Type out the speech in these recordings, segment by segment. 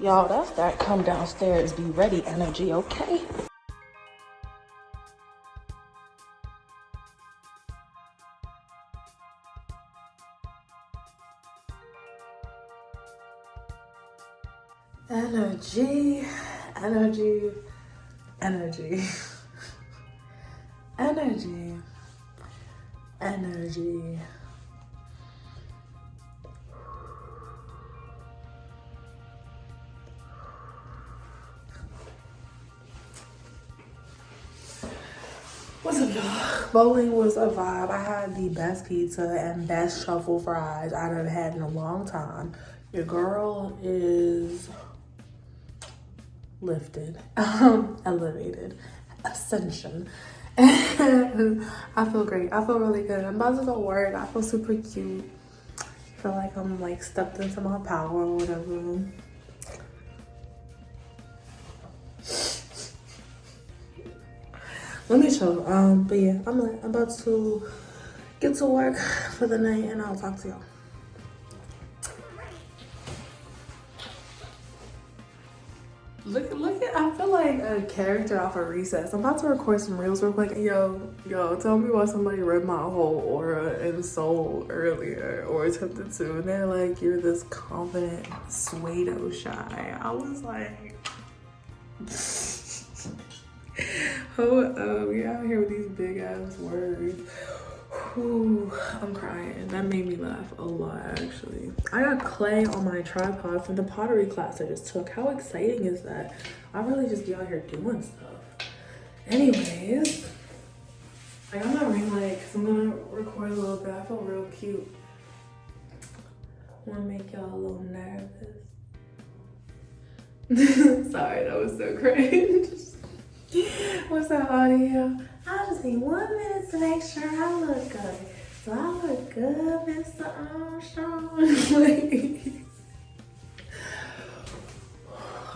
Y'all, that's that come downstairs, be ready energy, okay? Energy, energy, energy, energy, energy. What's up, y'all? Bowling was a vibe. I had the best pizza and best truffle fries I've had in a long time. Your girl is lifted, elevated, ascension. And I feel great. I feel really good. I'm about to go work. I feel super cute. I feel like I'm like stepped into my power or whatever. Let me show. But yeah, I'm about to get to work for the night, and I'll talk to y'all. Look at, I feel like a character off of Recess. I'm about to record some reels real quick. Yo, tell me why somebody read my whole aura and soul earlier, or attempted to, and they're like, you're this confident, pseudo shy. I was like, oh, we out here with these big ass words. Whew, I'm crying. That made me laugh a lot, actually. I got clay on my tripod from the pottery class I just took. How exciting is that? I really just be out here doing stuff. Anyways, I got my ring light because I'm gonna record a little bit. I feel real cute. I wanna make y'all a little nervous. Sorry, that was so cringe. What's that audio? I just need 1 minute to make sure I look good. So I look good, Mr. Armstrong.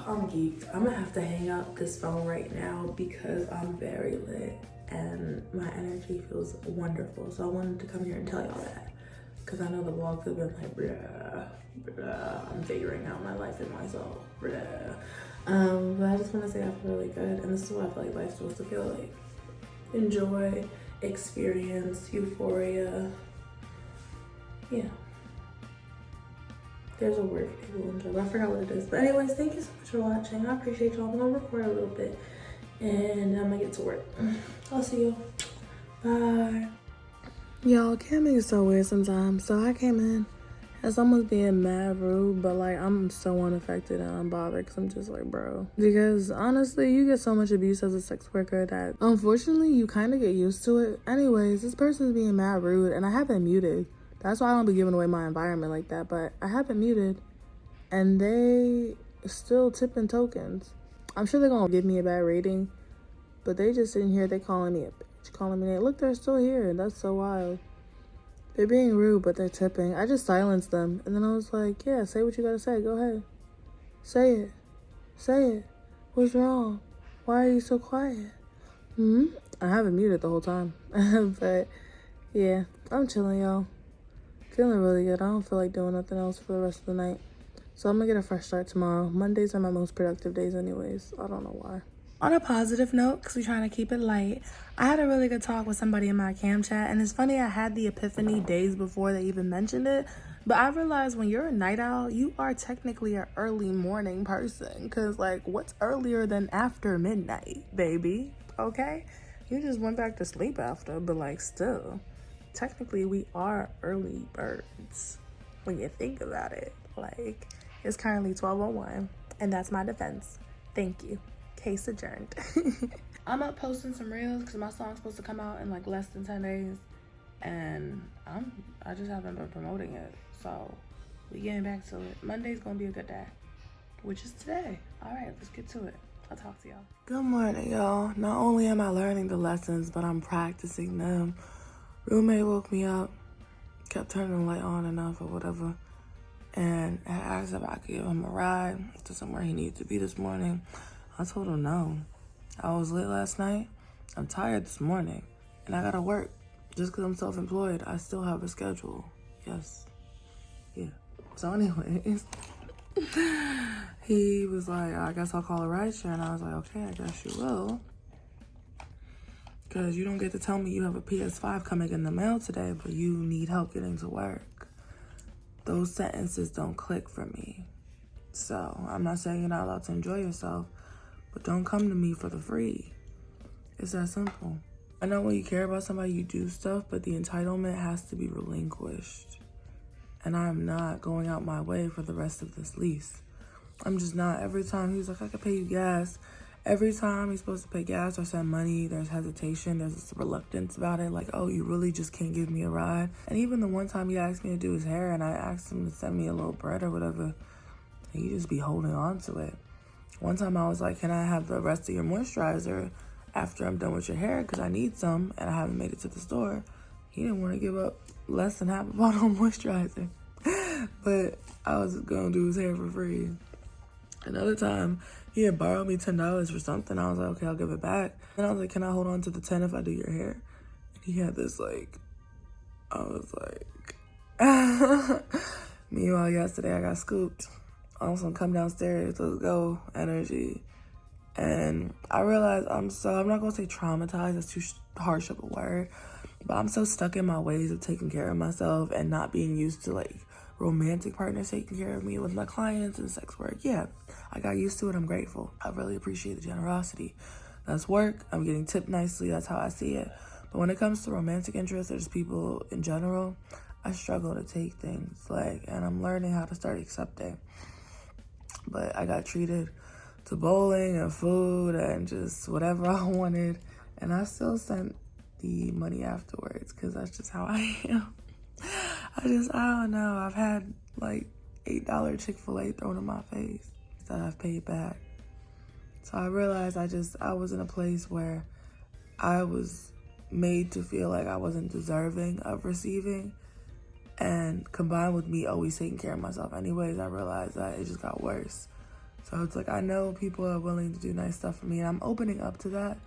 I'm geeked. I'm gonna have to hang up this phone right now because I'm very lit and my energy feels wonderful. So I wanted to come here and tell y'all that because I know the vlogs have been like, bruh, I'm figuring out my life and myself, bruh. But I just want to say I feel really good, and this is what I feel like life's supposed to feel like. Enjoy, experience, euphoria. Yeah. There's a word for people enjoy, but I forgot what it is. But anyways, thank you so much for watching. I appreciate y'all. I'm gonna record a little bit, and I'm gonna get to work. I'll see you. Bye. Y'all, camming is so weird sometimes. So I came in. It's almost being mad rude, but like I'm so unaffected and unbothered because I'm just like, bro. Because honestly, you get so much abuse as a sex worker that unfortunately you kind of get used to it. Anyways, this person's being mad rude and I have it muted. That's why I don't be giving away my environment like that, but I have it muted and they still tipping tokens. I'm sure they're gonna give me a bad rating, but they just sitting here, they calling me a bitch, calling me, look, they're still here. That's so wild. They're being rude, but they're tipping. I just silenced them. And then I was like, yeah, say what you gotta say. Go ahead. Say it. Say it. What's wrong? Why are you so quiet? I haven't muted the whole time. But, yeah, I'm chilling, y'all. Feeling really good. I don't feel like doing nothing else for the rest of the night. So I'm gonna get a fresh start tomorrow. Mondays are my most productive days anyways. I don't know why. On a positive note, because we're trying to keep it light, I had a really good talk with somebody in my cam chat, and it's funny, I had the epiphany days before they even mentioned it, but I realized when you're a night owl, you are technically an early morning person, because like, what's earlier than after midnight, baby? Okay? You just went back to sleep after, but like, still, technically we are early birds when you think about it. Like, it's currently 12:01, and that's my defense. Thank you. Case adjourned. I'm up posting some reels because my song's supposed to come out in like less than 10 days, and I just haven't been promoting it, so we getting back to it. Monday's gonna be a good day, which is today. All right, let's get to it. I'll talk to y'all. Good morning, y'all. Not only am I learning the lessons, but I'm practicing them. Roommate woke me up, kept turning the light on and off or whatever, and asked if I could give him a ride to somewhere he needed to be this morning. I told him no. I was lit last night. I'm tired this morning. And I gotta work. Just because I'm self-employed, I still have a schedule. Yes. Yeah. So anyways, he was like, I guess I'll call a rideshare. And I was like, okay, I guess you will. Because you don't get to tell me you have a PS5 coming in the mail today, but you need help getting to work. Those sentences don't click for me. So I'm not saying you're not allowed to enjoy yourself, but don't come to me for the free. It's that simple. I know when you care about somebody, you do stuff, but the entitlement has to be relinquished. And I'm not going out my way for the rest of this lease. I'm just not. Every time he's like, I could pay you gas. Every time he's supposed to pay gas or send money, there's hesitation, there's this reluctance about it. Like, oh, you really just can't give me a ride? And even the one time he asked me to do his hair and I asked him to send me a little bread or whatever, he just be holding on to it. One time I was like, can I have the rest of your moisturizer after I'm done with your hair? Because I need some and I haven't made it to the store. He didn't want to give up less than half a bottle of moisturizer. But I was going to do his hair for free. Another time, he had borrowed me $10 for something. I was like, okay, I'll give it back. And I was like, can I hold on to the 10 if I do your hair? And he had this like, I was like, meanwhile, yesterday I got scooped on some come downstairs, let's go energy. And I realized I'm not gonna say traumatized, that's too harsh of a word, but I'm so stuck in my ways of taking care of myself and not being used to like romantic partners taking care of me with my clients and sex work. Yeah, I got used to it. I'm grateful. I really appreciate the generosity. That's work. I'm getting tipped nicely. That's how I see it. But when it comes to romantic interests or just people in general, I struggle to take things and I'm learning how to start accepting. But I got treated to bowling and food and just whatever I wanted. And I still sent the money afterwards because that's just how I am. I don't know. I've had like $8 Chick-fil-A thrown in my face that I've paid back. So I realized I was in a place where I was made to feel like I wasn't deserving of receiving. And combined with me always taking care of myself anyways, I realized that it just got worse. So it's like, I know people are willing to do nice stuff for me and I'm opening up to that.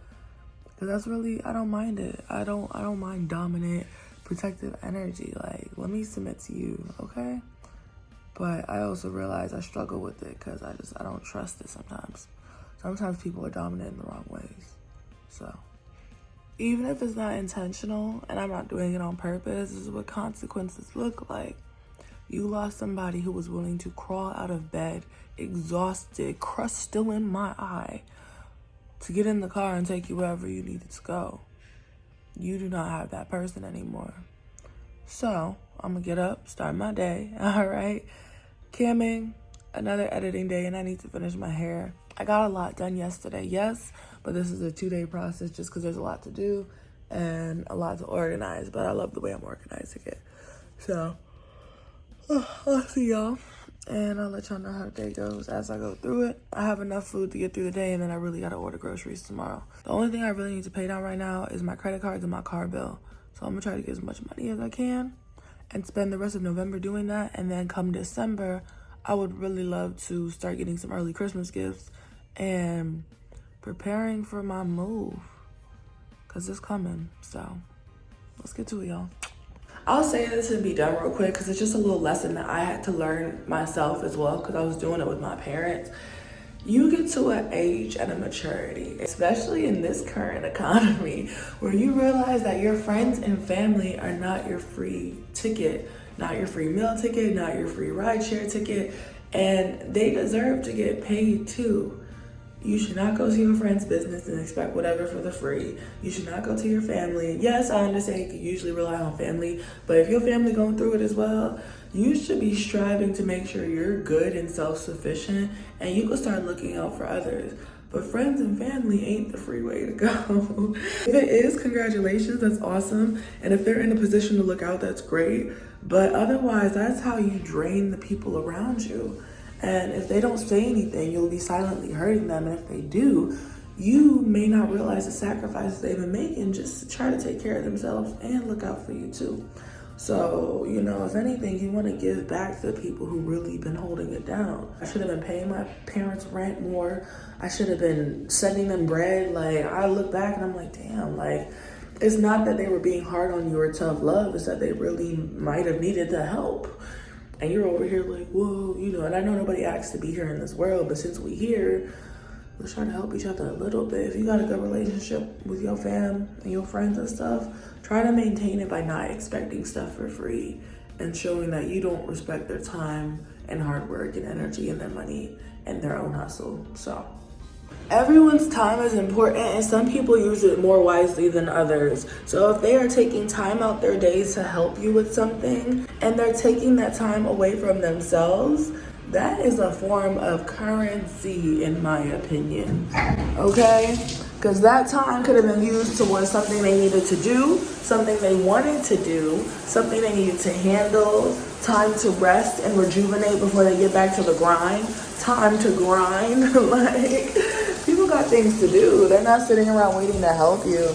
Because that's really, I don't mind it. I don't mind dominant, protective energy. Like, let me submit to you, okay? But I also realize I struggle with it because I don't trust it sometimes. Sometimes people are dominant in the wrong ways. So even if it's not intentional and I'm not doing it on purpose, this is what consequences look like. You lost somebody who was willing to crawl out of bed, exhausted, crust still in my eye, to get in the car and take you wherever you needed to go. You do not have that person anymore. So I'm gonna get up, start my day, all right? Camming, another editing day, and I need to finish my hair. I got a lot done yesterday, yes, but this is a 2-day process just because there's a lot to do and a lot to organize, but I love the way I'm organizing it. So I'll see y'all, and I'll let y'all know how the day goes as I go through it. I have enough food to get through the day, and then I really got to order groceries tomorrow. The only thing I really need to pay down right now is my credit cards and my car bill. So I'm going to try to get as much money as I can and spend the rest of November doing that. And then come December, I would really love to start getting some early Christmas gifts and preparing for my move because it's coming. So let's get to it, y'all. I'll say this and be done real quick because it's just a little lesson that I had to learn myself as well because I was doing it with my parents. You get to an age and a maturity, especially in this current economy, where you realize that your friends and family are not your free ticket, not your free meal ticket, not your free rideshare ticket, and they deserve to get paid too. You should not go to your friend's business and expect whatever for the free. You should not go to your family. Yes, I understand you can usually rely on family, but if your family going through it as well, you should be striving to make sure you're good and self-sufficient and you can start looking out for others. But friends and family ain't the free way to go. If it is, congratulations, that's awesome. And if they're in a position to look out, that's great. But otherwise, that's how you drain the people around you. And if they don't say anything, you'll be silently hurting them. And if they do, you may not realize the sacrifices they've been making just to try to take care of themselves and look out for you too. So, if anything, you want to give back to the people who really been holding it down. I should have been paying my parents' rent more. I should have been sending them bread. I look back and I'm like, damn, it's not that they were being hard on you or tough love. It's that they really might have needed the help. and you're over here like, whoa, you know, and I know nobody asked to be here in this world, but since we here, let's try to help each other a little bit. If you got a good relationship with your fam and your friends and stuff, try to maintain it by not expecting stuff for free and showing that you don't respect their time and hard work and energy and their money and their own hustle. So everyone's time is important, and some people use it more wisely than others. So if they are taking time out their days to help you with something and they're taking that time away from themselves, that is a form of currency, in my opinion, okay? Because that time could have been used towards something they needed to do, something they wanted to do, something they needed to handle, time to rest and rejuvenate before they get back to the grind, time to grind. Like, people got things to do. They're not sitting around waiting to help you.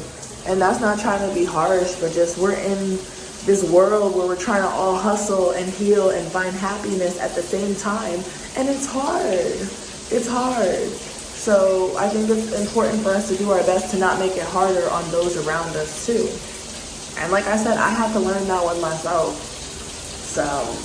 And that's not trying to be harsh, but just we're in this world where we're trying to all hustle and heal and find happiness at the same time. And it's hard. It's hard. So I think it's important for us to do our best to not make it harder on those around us too. And like I said, I had to learn that one myself. So